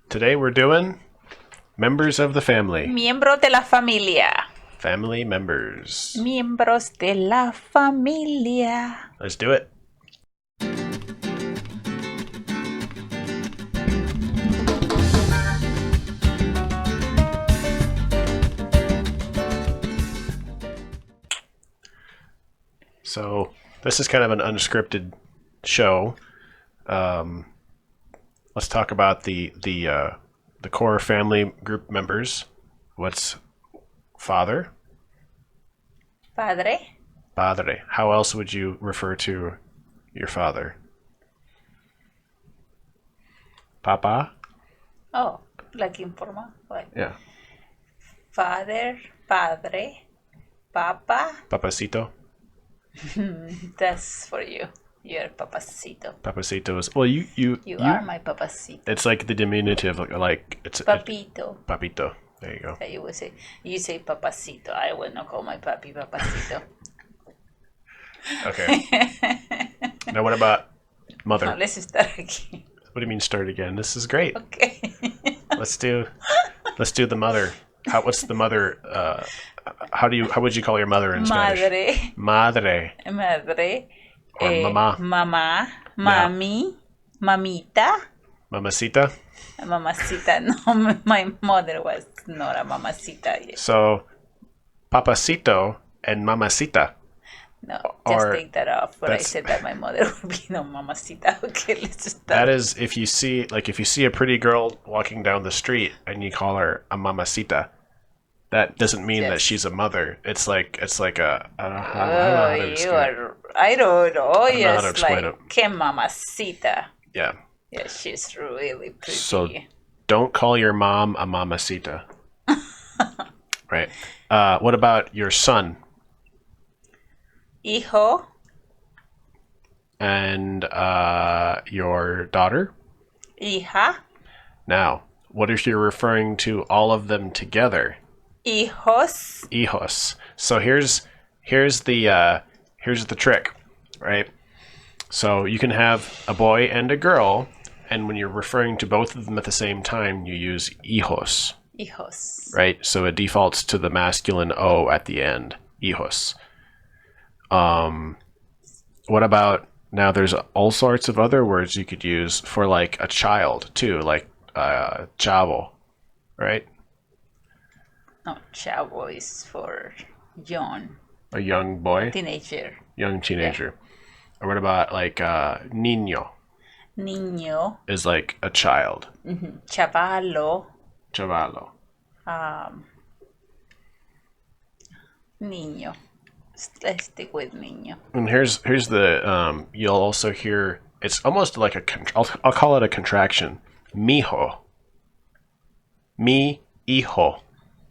Today we're doing members of the family. Miembros de la familia. Family members. Miembros de la familia. Let's do it. So this is kind of an unscripted show. Let's talk about the core family group members. What's father? Padre. Padre. How else would you refer to your father? Papá? Oh, like informal. Like Yeah. father, padre, papa. Papacito. That's for you. You're papacito. Papacito is well. You are my papacito. It's like the diminutive, like it's Papito. Papito. There you go. That you would say. You say papacito. I will not call my papi papacito. Okay. Now what about mother? No, let's start again. What do you mean start again? This is great. Okay. Let's do the mother. What's the mother? How would you call your mother in Spanish? Madre. Madre. Or Mamá. mamá. Mami. Mamita. Mamacita. Mamacita. No, my mother was not a mamacita yet. So, papacito and mamacita. No, just take that off. But I said that my mother would be no mamacita. Okay, let's just start. That is if you see a pretty girl walking down the street and you call her a mamacita. That doesn't mean that she's a mother. It's like a. I don't know how to describe it. I don't know. I don't know how to explain like que mamacita. Yeah. Yeah, she's really pretty. So don't call your mom a mamacita. Right. What about your son? Hijo. And your daughter? Hija. Now, what if you're referring to all of them together? Hijos. Hijos. So here's the trick, right? So you can have a boy and a girl, and when you're referring to both of them at the same time, you use hijos. Hijos. Right? So it defaults to the masculine O at the end. Hijos. What about now? There's all sorts of other words you could use for like a child too, like chavo, right? No, chavo is for young. A young boy? Teenager. Young teenager. Yeah. Or what about like niño? Niño. Is like a child. Mm-hmm. Chavalo. Chavalo. Niño. Let's stick with niño. And here's the you'll also hear it's almost like I'll call it a contraction. Mijo. Mi hijo.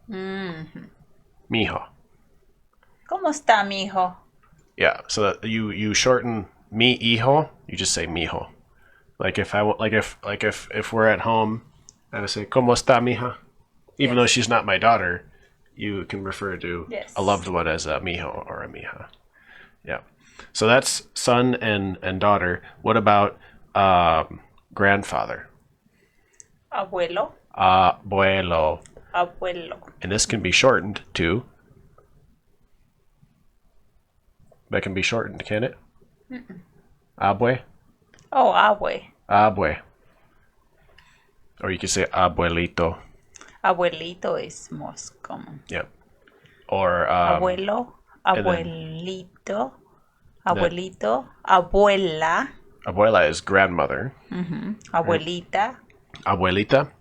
Mm-hmm. Mijo. ¿Cómo está, mijo? Yeah, so that you shorten mi hijo, you just say mijo. Like if we're at home, I would say ¿Cómo está, mija? Even though she's not my daughter, you can refer to a loved one as a mijo or a mija. Yeah. So that's son and daughter. What about grandfather? Abuelo. Abuelo. Abuelo. And this can be shortened to. That can be shortened, can it? Mm-mm. Abue. Oh, abue. Abue. Or you could say abuelito. Abuelito is most common. Yeah. Or abuelo, abuelito, abuelito, abuela. Abuela is grandmother. Mm-hmm. Abuelita. Abuelita.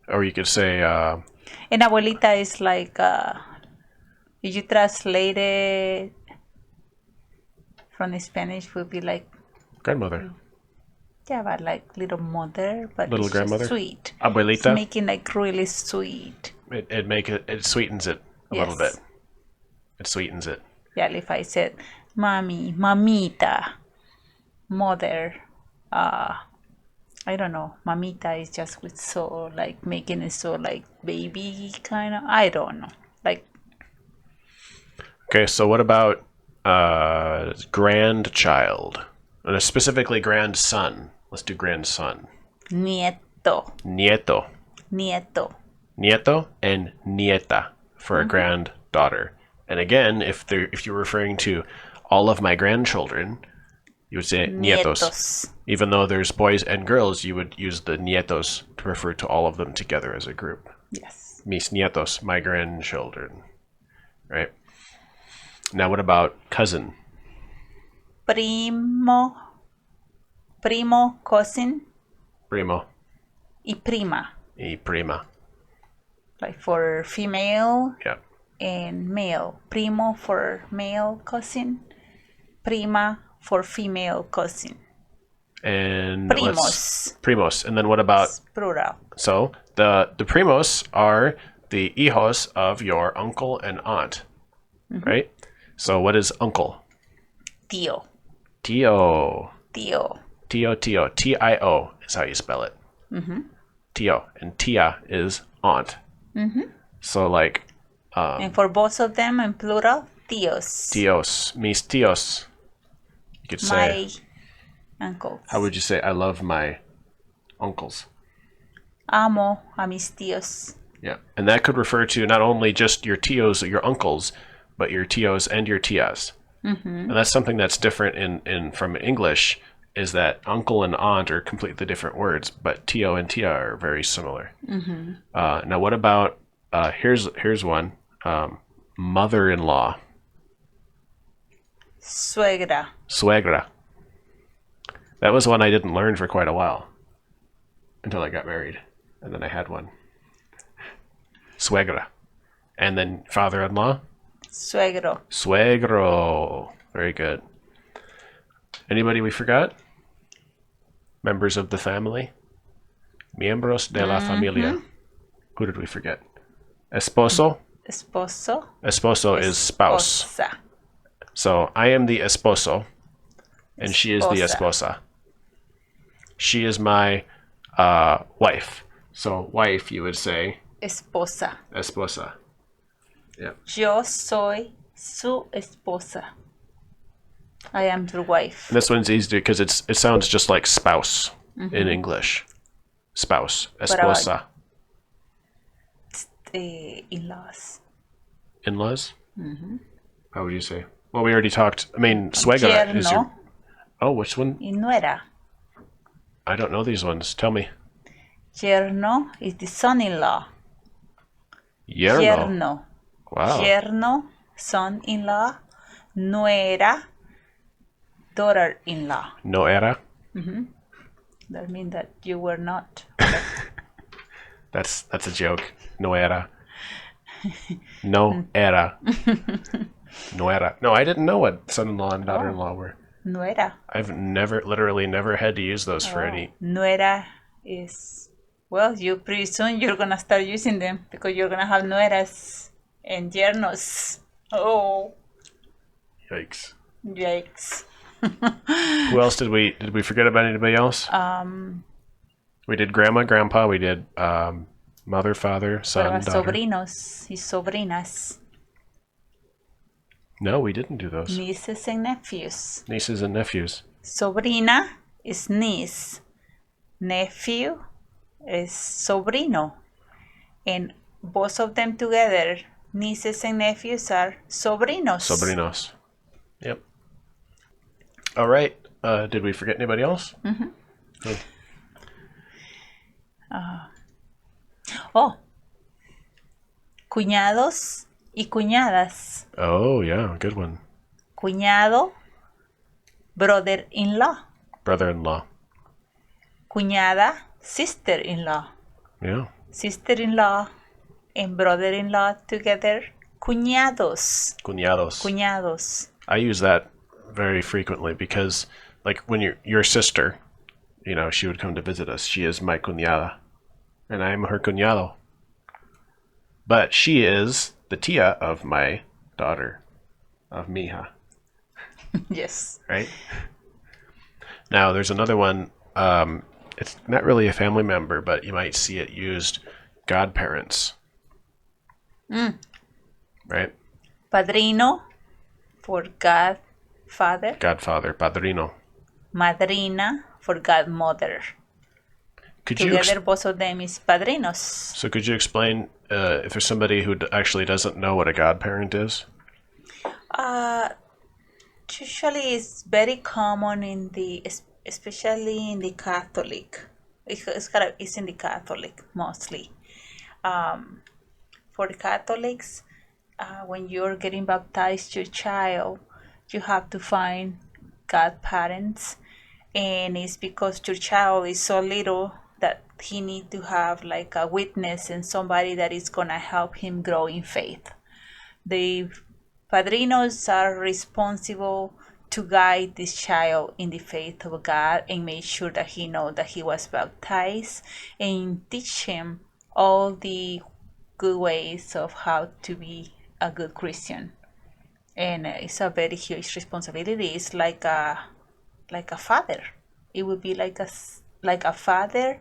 Or you could say. And abuelita is like, if you translate it from the Spanish, would be like grandmother. Yeah, but like little mother, but little it's grandmother. Just sweet. Abuelita. It's making like really sweet. It sweetens it a little bit. It sweetens it. Yeah, if I said mommy, mamita, mother, I don't know. Mamita is just with so like making it so like baby kind of. I don't know. Like. Okay, so what about grandchild? And specifically grandson. Let's do grandson. Nieto. Nieto. nieto. Nieto and nieta for a granddaughter. And again, if you're referring to all of my grandchildren, you would say nietos. Even though there's boys and girls, you would use the nietos to refer to all of them together as a group. Yes. Mis nietos, my grandchildren. Right? Now what about cousin? Primo, cousin, Primo y prima. y prima. Like for female Yeah. and male. Primo for male cousin, prima for female cousin. And Primos. And then what about It's plural. so the primos are the hijos of your uncle and aunt. Right? So what is uncle? Tio. Tio. Tio. Tio. Tio is how you spell it. Tio. And tia is aunt. So like And for both of them in plural, tios. tios, mis tios. You could say, My uncles. how would you say, I love my uncles? Amo a mis tios. Yeah. And that could refer to not only just your tios or your uncles, but your tios and your tias. And that's something that's different in from English, is that uncle and aunt are completely different words, but tio and tia are very similar. Now what about, here's one, mother-in-law. Suegra. Suegra. That was one I didn't learn for quite a while until I got married, and then I had one. Suegra. And then father-in-law? Suegro. Suegro. Very good. Anybody we forgot? Members of the family? Miembros de la familia. Who did we forget? Esposo? Esposo. Esposo is spouse. Esposa. So I am the esposo, and she is the esposa. She is my wife. So wife, you would say Esposa. esposa. Yeah. Yo soy su esposa. I am your wife. And this one's easy because it sounds just like spouse in English. Spouse, esposa. In-laws. In-laws? How would you say? Well, we already talked. I mean, suegra is your... Oh, which one? Y nuera. I don't know these ones. Tell me. Yerno is the son-in-law. Yerno. Yerno. Wow. Yerno, son-in-law. Nuera, daughter-in-law. No era? That means that you were not. That's a joke. No era. No era. No era. No, I didn't know what son-in-law and daughter-in-law were. Nuera. I've literally never had to use those for any... Nuera is, well, you pretty soon you're gonna start using them because you're gonna have nueras and yernos. Oh, Yikes. yikes. Who else did we forget about? Anybody else? We did grandma, grandpa. We did mother, father, son, daughter. Sobrinos y sobrinas. No, we didn't do those. Nieces and nephews. Nieces and nephews. Sobrina is niece. Nephew is sobrino. And both of them together, nieces and nephews, are sobrinos. Sobrinos. Yep. All right. Did we forget anybody else? Good. Oh. Cuñados y cuñadas. Oh, yeah. Good one. Cuñado, brother-in-law. Brother-in-law. Cuñada, sister-in-law. Yeah. Sister-in-law and brother-in-law together, cuñados. Cuñados. Cuñados. I use that very frequently because, like, when your sister, you know, she would come to visit us. She is my cuñada, and I am her cuñado. But she is the tia of my daughter, of mi hija. Yes. Right? Now, there's another one. It's not really a family member, but you might see it used. Godparents. Right? Padrino for godfather. Godfather, padrino. Madrina for godmother. Could you Together, both of them is padrinos. so could you explain if there's somebody who actually doesn't know what a godparent is? Usually, it's very common especially in the Catholic. It's in the Catholic mostly. For the Catholics, when you're getting baptized, your child, you have to find godparents, and it's because your child is so little that he need to have like a witness and somebody that is gonna help him grow in faith. The padrinos are responsible to guide this child in the faith of God and make sure that he know that he was baptized and teach him all the good ways of how to be a good Christian. And it's a very huge responsibility. It's like a father. It would be like a father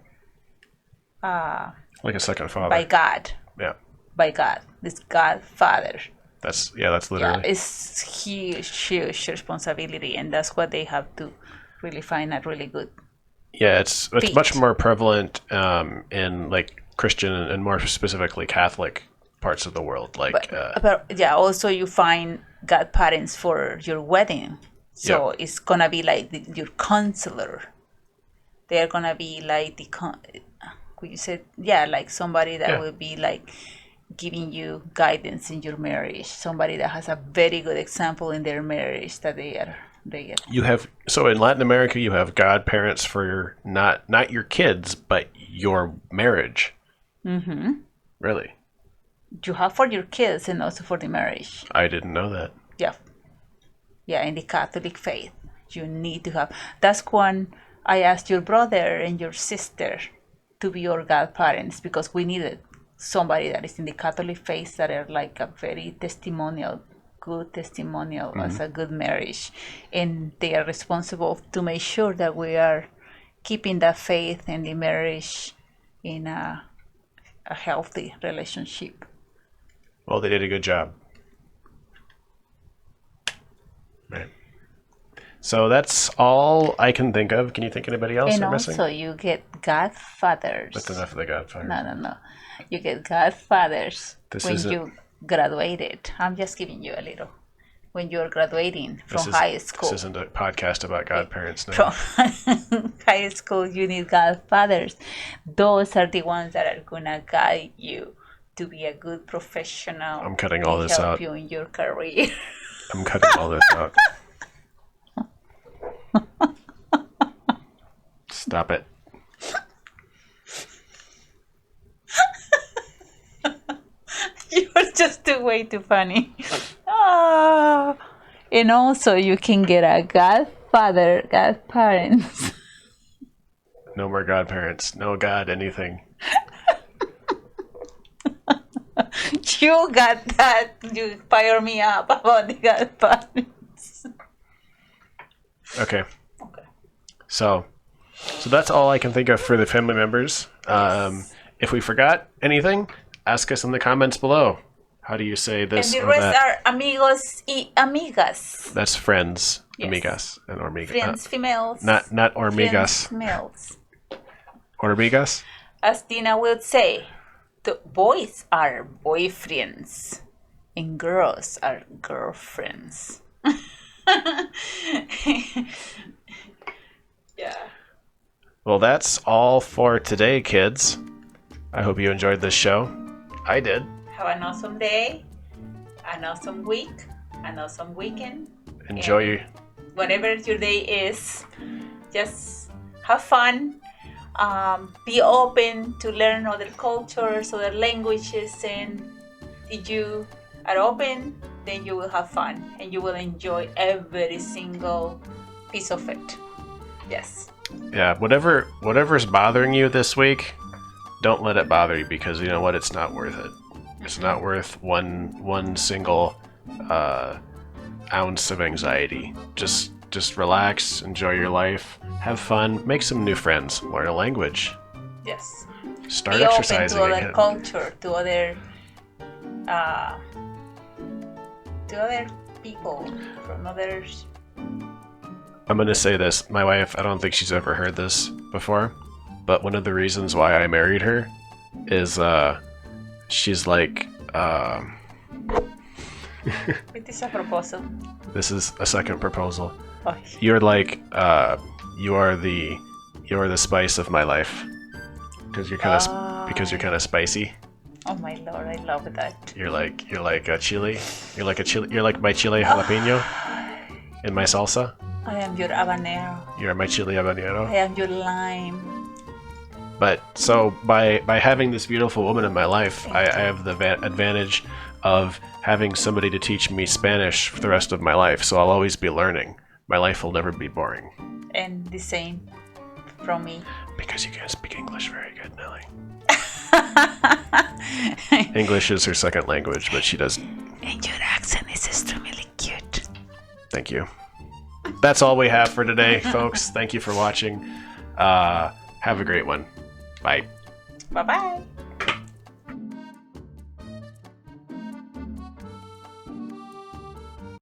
Like a second father. by God. Yeah. By God. This Godfather. That's Yeah, literally. it's huge responsibility, and that's what they have to really find a really good. Yeah, it's Feet. much more prevalent in like Christian and more specifically Catholic parts of the world. Like, But yeah, also you find godparents for your wedding, so it's gonna be like your counselor. They're gonna be like you said, yeah, like somebody that will be like giving you guidance in your marriage. Somebody that has a very good example in their marriage that they are. you have, so in Latin America, you have godparents for not your kids, but your marriage. Mm-hmm. Really? You have for your kids and also for the marriage. I didn't know that. Yeah. Yeah, in the Catholic faith, you need to have. That's when I asked your brother and your sister to be your godparents because we needed somebody that is in the Catholic faith that are like a very good testimonial as a good marriage. And they are responsible to make sure that we are keeping that faith and the marriage in a healthy relationship. Well, they did a good job. Right. So that's all I can think of. Can you think of anybody else And I'm missing? also you get godfathers. That's enough of the godfather. No. You get godfathers This when isn't- you graduated. I'm just giving you a little. When you're graduating from high school. This isn't a podcast about godparents now. From high school, you need godfathers. Those are the ones that are gonna guide you to be a good professional. I'm cutting all and this help out. you in your career. I'm cutting all this out. Stop it. You're just way too funny. Oh. And also, you can get a godparents. No more godparents. No god anything. You got that. You fire me up about the godparents. Okay. So that's all I can think of for the family members. If we forgot anything, ask us in the comments below. How do you say this And the or rest that? are amigos y amigas. That's friends, Yes. amigas, and hormigas. Friends, females. Not hormigas. Friends, males. Hormigas? As Dina would say, the boys are boyfriends and girls are girlfriends. Yeah. Well, that's all for today, kids. I hope you enjoyed this show. I did. Have an awesome day, an awesome week, an awesome weekend. Enjoy. Whatever your day is, just have fun. Be open to learn other cultures, other languages, and if you are open, then you will have fun and you will enjoy every single piece of it. Yes. Yeah, whatever's bothering you this week, don't let it bother you because you know what? It's not worth it. It's not worth one single ounce of anxiety. Just relax, enjoy your life, have fun, make some new friends, learn a language, Yes. start Be open exercising to other again. culture, to other people from others. I'm gonna say this. My wife, I don't think she's ever heard this before, but one of the reasons why I married her is she's like It is a proposal. this is a second proposal. Oh, You're like you are the spice of my life because you're kind of spicy. oh my lord, I love that. You're like a chili. You're like my chile jalapeno in my salsa. I am your habanero. You're my chile habanero. I am your lime. But so by having this beautiful woman in my life, I have the advantage of having somebody to teach me Spanish for the rest of my life. So I'll always be learning. My life will never be boring. And the same from me. Because you can speak English very good, Nelly. English is her second language, but she does. And your accent is extremely cute. Thank you. That's all we have for today, folks. Thank you for watching. Have a great one. Bye. Bye-bye.